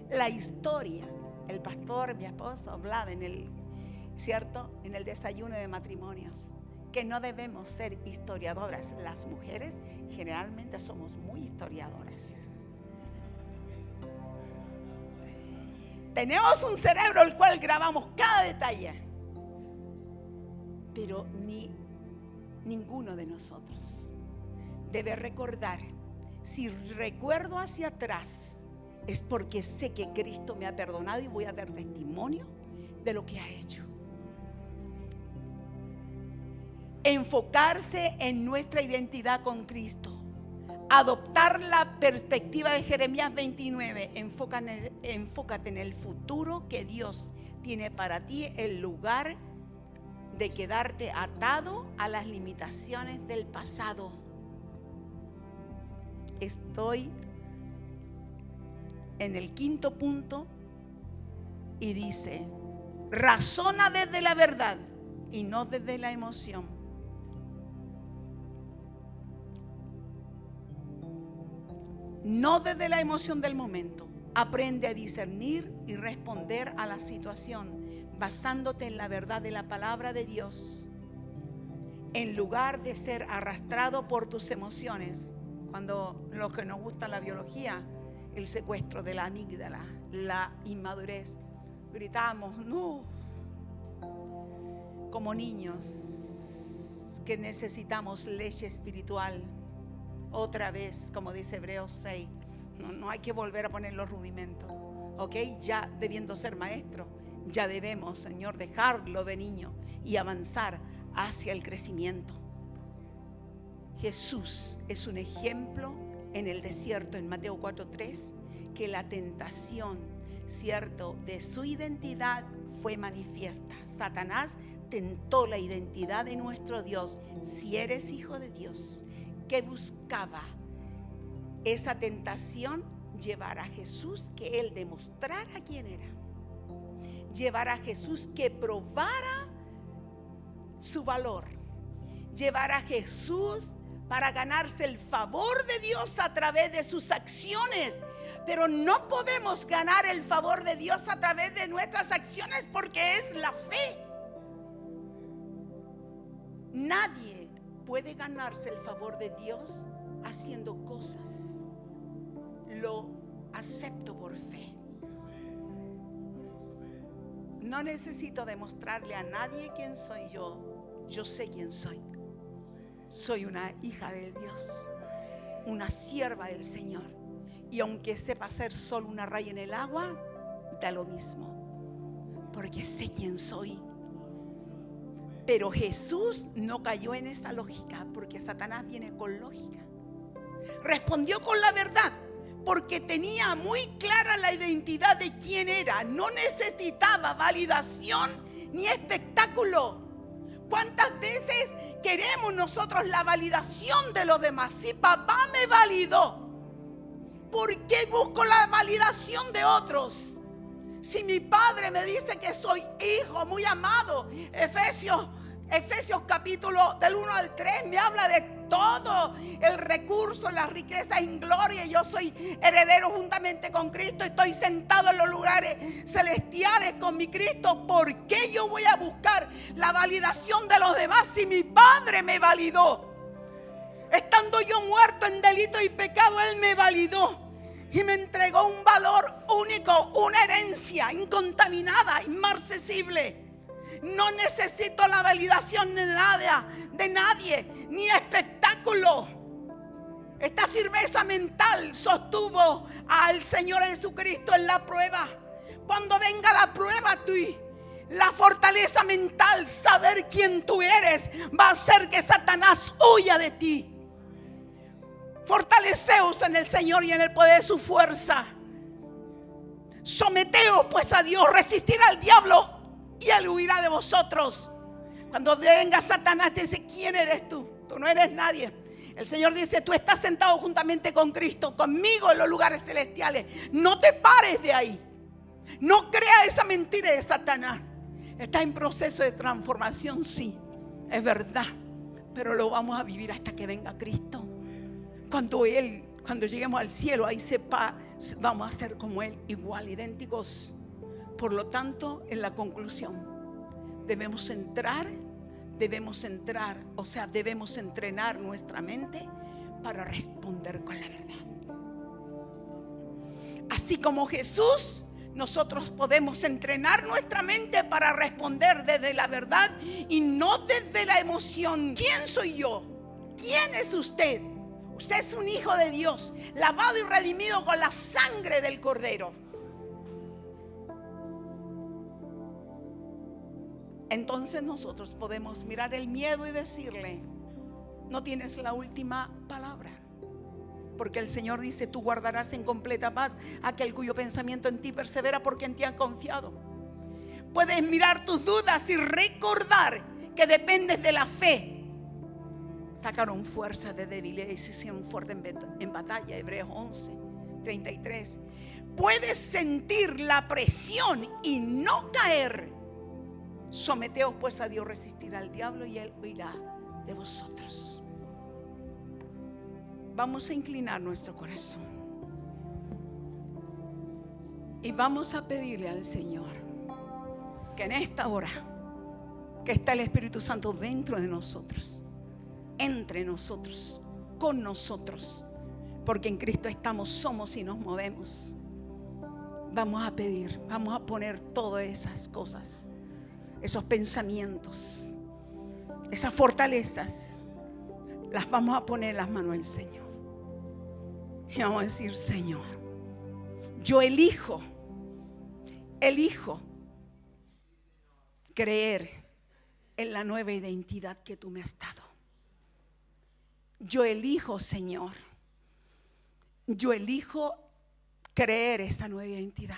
La historia. El pastor, mi esposo, hablaba en el desayuno de matrimonios, que no debemos ser historiadoras. Las mujeres generalmente somos muy historiadoras. Tenemos un cerebro el cual grabamos cada detalle, pero ninguno de nosotros debe recordar. Si recuerdo hacia atrás, es porque sé que Cristo me ha perdonado y voy a dar testimonio de lo que ha hecho. Enfocarse en nuestra identidad con Cristo. Adoptar la perspectiva de Jeremías 29. Enfócate en el futuro que Dios tiene para ti, en lugar de quedarte atado a las limitaciones del pasado. Estoy en el 5.º punto y dice: razona desde la verdad y no desde la emoción. No desde la emoción del momento. Aprende a discernir y responder a la situación basándote en la verdad de la palabra de Dios, en lugar de ser arrastrado por tus emociones. Cuando los que nos gusta la biología, el secuestro de la amígdala, la inmadurez. Gritamos, no, como niños que necesitamos leche espiritual. Otra vez, como dice Hebreos 6, no hay que volver a poner los rudimentos. Ok, ya debiendo ser maestro, ya debemos, Señor, dejarlo de niño y avanzar hacia el crecimiento. Jesús es un ejemplo en el desierto, en Mateo 4:3, que la tentación, cierto, de su identidad fue manifiesta. Satanás tentó la identidad de nuestro Dios. Si eres hijo de Dios, ¿qué buscaba? Esa tentación, llevar a Jesús, que Él demostrara quién era. Llevar a Jesús que probara su valor. Llevar a Jesús para ganarse el favor de Dios a través de sus acciones. Pero no podemos ganar el favor de Dios a través de nuestras acciones, porque es la fe. Nadie puede ganarse el favor de Dios haciendo cosas. Lo acepto por fe. No necesito demostrarle a nadie quién soy yo. Yo sé quién soy. Soy una hija de Dios, una sierva del Señor. Y aunque sepa ser solo una raya en el agua, da lo mismo, porque sé quién soy. Pero Jesús no cayó en esa lógica, porque Satanás viene con lógica. Respondió con la verdad, porque tenía muy clara la identidad de quién era. No necesitaba validación ni espectáculo. ¿Cuántas veces queremos nosotros la validación de los demás? Si papá me validó, ¿por qué busco la validación de otros? Si mi padre me dice que soy hijo muy amado, Efesios capítulo del 1 al 3 me habla de todo el recurso, las riquezas en gloria. Yo soy heredero juntamente con Cristo, estoy sentado en los lugares celestiales con mi Cristo. ¿Por qué yo voy a buscar la validación de los demás si mi Padre me validó? Estando yo muerto en delito y pecado, Él me validó y me entregó un valor único, una herencia incontaminada, inmarcesible. No necesito la validación de nadie, ni espectáculo. Esta firmeza mental sostuvo al Señor Jesucristo en la prueba. Cuando venga la prueba, la fortaleza mental, saber quién tú eres, va a hacer que Satanás huya de ti. Fortaleceos en el Señor y en el poder de su fuerza. Someteos pues a Dios, resistir al diablo y Él huirá de vosotros. Cuando venga Satanás te dice, ¿quién eres tú? Tú no eres nadie. El Señor dice, tú estás sentado juntamente con Cristo, conmigo en los lugares celestiales. No te pares de ahí. No creas esa mentira de Satanás. Está en proceso de transformación, sí, es verdad, pero lo vamos a vivir hasta que venga Cristo. Cuando lleguemos al cielo, ahí vamos a ser como Él, igual, idénticos. Por lo tanto, en la conclusión, debemos entrenar nuestra mente para responder con la verdad. Así como Jesús, nosotros podemos entrenar nuestra mente para responder desde la verdad y no desde la emoción. ¿Quién soy yo? ¿Quién es usted? Usted es un hijo de Dios, lavado y redimido con la sangre del Cordero. Entonces nosotros podemos mirar el miedo y decirle, no tienes la última palabra. Porque el Señor dice, tú guardarás en completa paz aquel cuyo pensamiento en ti persevera, porque en ti han confiado. Puedes mirar tus dudas y recordar que dependes de la fe. Sacaron fuerza de debilidad y se hicieron fuertes en batalla. Hebreos 11:33. Puedes sentir la presión y no caer. Someteos pues a Dios, resistir al diablo y Él huirá de vosotros. Vamos a inclinar nuestro corazón y vamos a pedirle al Señor que en esta hora que está el Espíritu Santo dentro de nosotros, entre nosotros, con nosotros, porque en Cristo estamos, somos y nos movemos. vamos a pedir, vamos a poner todas esas cosas, esos pensamientos, esas fortalezas, las vamos a poner en las manos del Señor. Y vamos a decir: Señor, yo elijo creer en la nueva identidad que tú me has dado. Yo elijo, Señor, yo elijo creer esa nueva identidad.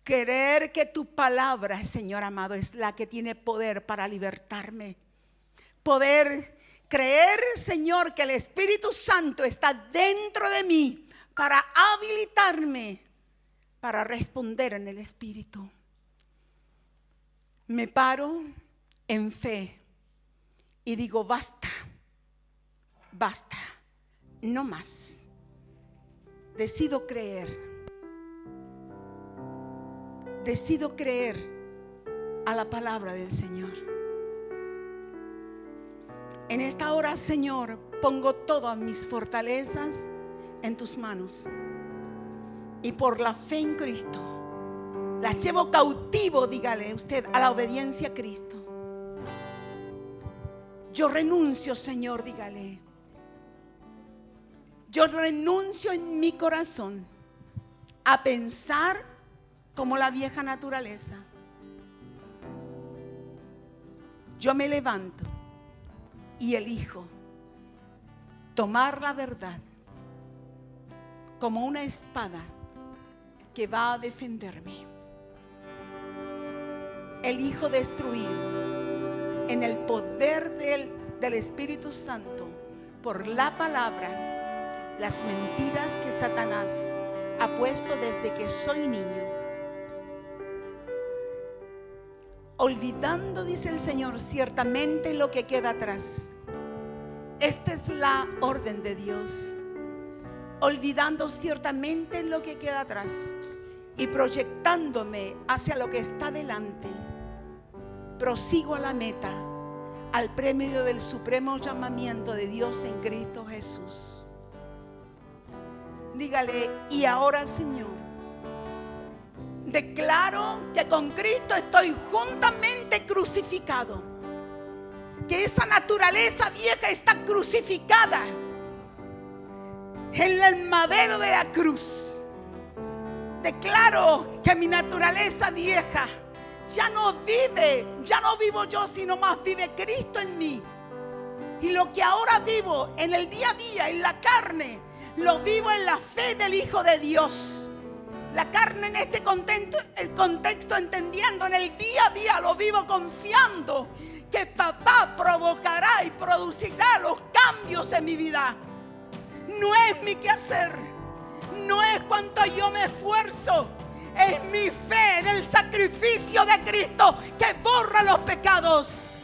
Creer que tu palabra, Señor amado, es la que tiene poder para libertarme. Poder creer, Señor, que el Espíritu Santo está dentro de mí para habilitarme para responder en el Espíritu. Me paro en fe y digo: basta, basta, no más. Decido creer a la palabra del Señor. En esta hora, Señor, pongo todas mis fortalezas en tus manos, y por la fe en Cristo las llevo cautivo, dígale usted, a la obediencia a Cristo. Yo renuncio, Señor, dígale. Yo renuncio en mi corazón a pensar como la vieja naturaleza. Yo me levanto y elijo tomar la verdad como una espada que va a defenderme. Elijo destruir en el poder del Espíritu Santo, por la palabra, las mentiras que Satanás ha puesto desde que soy niño. Olvidando, dice el Señor, ciertamente lo que queda atrás. Esta es la orden de Dios. Olvidando ciertamente lo que queda atrás y proyectándome hacia lo que está delante, prosigo a la meta, al premio del supremo llamamiento de Dios en Cristo Jesús. Dígale: y ahora, Señor, declaro que con Cristo estoy juntamente crucificado, que esa naturaleza vieja está crucificada en el madero de la cruz. Declaro que mi naturaleza vieja ya no vive, ya no vivo yo, sino más vive Cristo en mí. Y lo que ahora vivo en el día a día, en la carne, lo vivo en la fe del Hijo de Dios. La carne en este contexto, entendiendo en el día a día, lo vivo confiando que papá provocará y producirá los cambios en mi vida. No es mi quehacer, no es cuanto yo me esfuerzo, es mi fe en el sacrificio de Cristo que borra los pecados.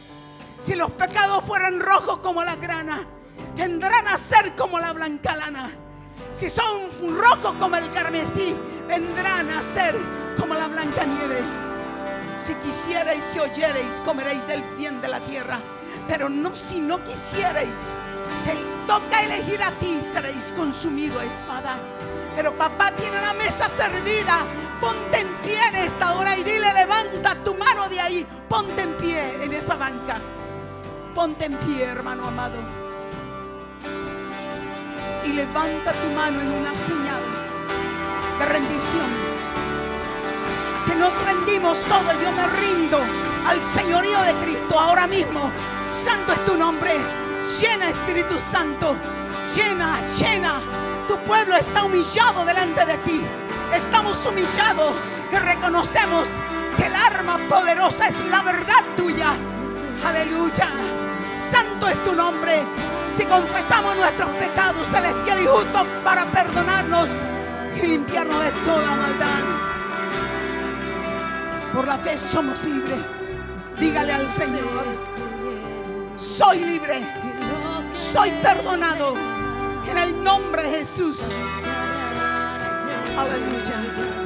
Si los pecados fueran rojos como la grana, vendrán a ser como la blanca lana. Si son rojos como el carmesí, vendrán a ser como la blanca nieve. Si quisierais y oyereis, comeréis del bien de la tierra. Pero no, si no quisierais, te toca elegir a ti, seréis consumido a espada. Pero papá tiene la mesa servida. Ponte en pie en esta hora y dile: levanta tu mano de ahí. Ponte en pie en esa banca. Ponte en pie, hermano amado, y levanta tu mano en una señal de rendición. A que nos rendimos todos. Yo me rindo al señorío de Cristo ahora mismo. Santo es tu nombre. Llena, Espíritu Santo. Llena, llena. Tu pueblo está humillado delante de ti. Estamos humillados y reconocemos que el arma poderosa es la verdad tuya. Aleluya. Santo es tu nombre. Si confesamos nuestros pecados, Él es fiel y justo para perdonarnos y limpiarnos de toda maldad. Por la fe somos libres. Dígale al Señor: soy libre, soy perdonado en el nombre de Jesús. Aleluya.